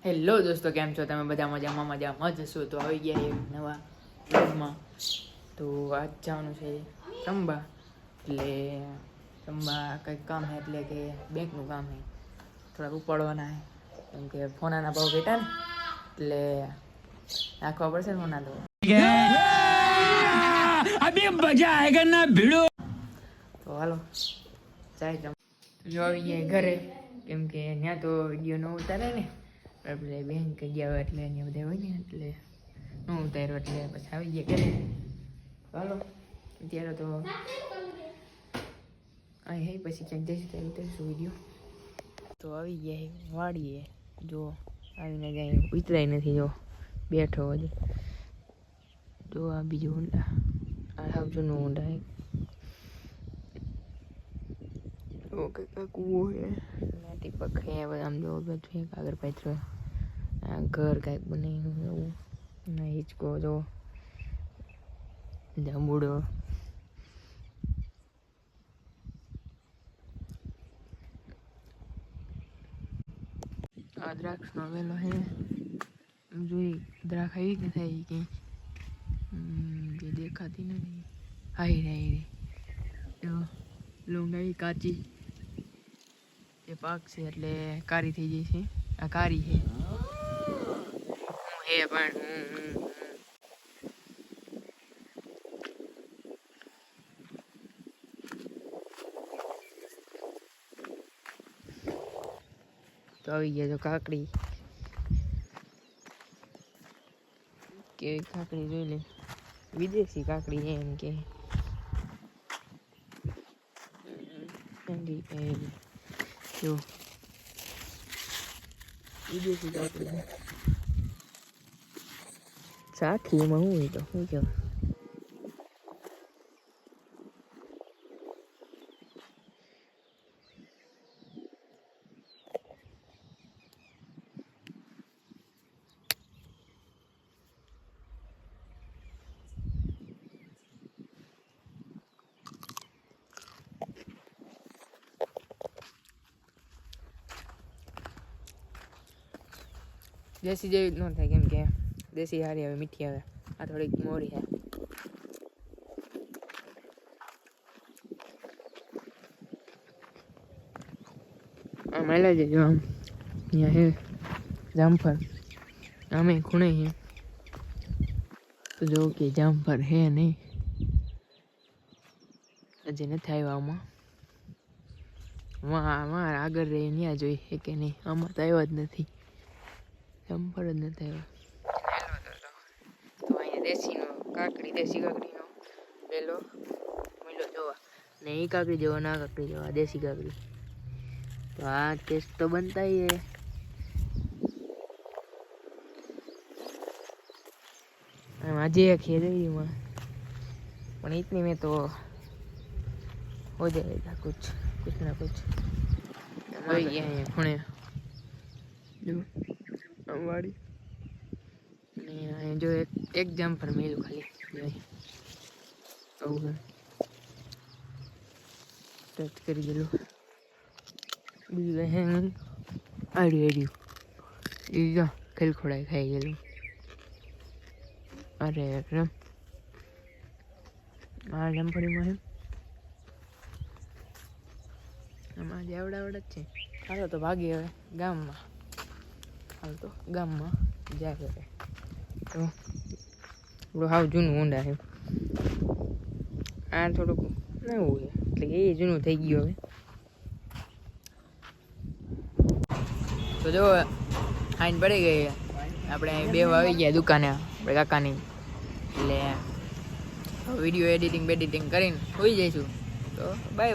Hello દોસ્તો, કેમ છો તમે? બધા મજામાં જશો તો આવી ગયા એક નવા બ્લોગમાં. તો આજ જવાનું છે ચંબા, એટલે ચંબા કંઈક કામ છે, એટલે કે બેંકનું કામ છે, થોડાક ઉપાડવાના છે, કેમ કે ફોનાના ભાવ ઘટ્યા ને એટલે નાખવા પડશે ને ફોના. તો અભી મજા આયેગા ના ભીડો. તો હાલો જાય જો આવી ગયા ઘરે, કેમ કે ત્યાં તો વિડીયો ન ઉતારે ને, એટલે બેંક ગયા હોય એટલે અહીંયા બધા હોય ને એટલે ન ઉતાર્યો, એટલે પછી આવી ગયા ઘરે. હાલો અત્યારે તો અહીં હે, પછી ક્યાંક જઈશું ત્યારે ઉતારીશું વિડીયો. તો આવી ગયા વાડીએ, જો આવીને ક્યાંય ઉતરાય નથી, જો બેઠો હજી. જો આ બીજું ઊંડા, આ સાવ જૂનું ઊંડા કૂવો છે, નાટી પખે આમ જો બધું કાગર પાથરો, આ ઘર કાંઈક બનાવ્યું એવું, ના હિંચકો જો જાંબુડો, આ દ્રાક્ષનો વેલો છે. જોઈ દ્રાક્ષ આવી કે થાય કે જે દેખાતી નથી, હાઈ રે જો લૂંગ આવી કાચી, જે પાક છે એટલે કારી થઈ જાય છે. આ કારી છે હે પણ તો આવી ગયા જો કાકડી, કેવી કાકડી જોઈ લે, વિદેશી કાકડી છે એમ કે જો વિદેશી કાકડી સાખી, એમાં શું હોય તો શું કહેવાય. દેશી જેવી જ ન થાય, કેમ કે દેશી હારી આવે, મીઠી આવે, આ થોડીક મોરી છે. આમ હાલે છે જો, આમ અહીંયા છે જામફળ, આમે ખૂણે છે, તો જો કે જામફળ હે નહીં, હજી નથી આવ્યા. આમાં આગળ રહી ત્યાં જોઈ છે કે નહીં, આમાં તો આવ્યા જ નથી, જામફળ જ નથી આવ્યા. તો અહીંયા દેશી કાકડીનો પેલો મેલો જોવા, ને એ કાકડી જોવા, ના કાકડી જોવા, દેશી કાકડી. તો આ ટેસ્ટ તો बनता ही है. आज एक है में, पर इतनी में तो हो जाएगा कुछ ना कुछ. ये है खुणे जो वाड़ी जो एक जम पर मिल खाली टच कर दिलो. બીજું હે આડ્યું ખેલ ખોડાઈ ખાઈ ગયેલું. અરે આ જમફળીમાં હે, આમાં જ આવડા જ છે. હાલો તો ભાગી હવે ગામમાં, જાય કરે. તો થોડું હાવ જૂનું ઊંડા છે, આ થોડુંક નવું છે, એટલે એ જૂનું થઈ ગયું હવે. તો જો આઈને પડી ગઈ, આપણે બે આવી ગયા દુકાને આપણે કાકાની, એટલે વિડીયો એડિટિંગ કરીને હોઈ જઈશું. તો બાય.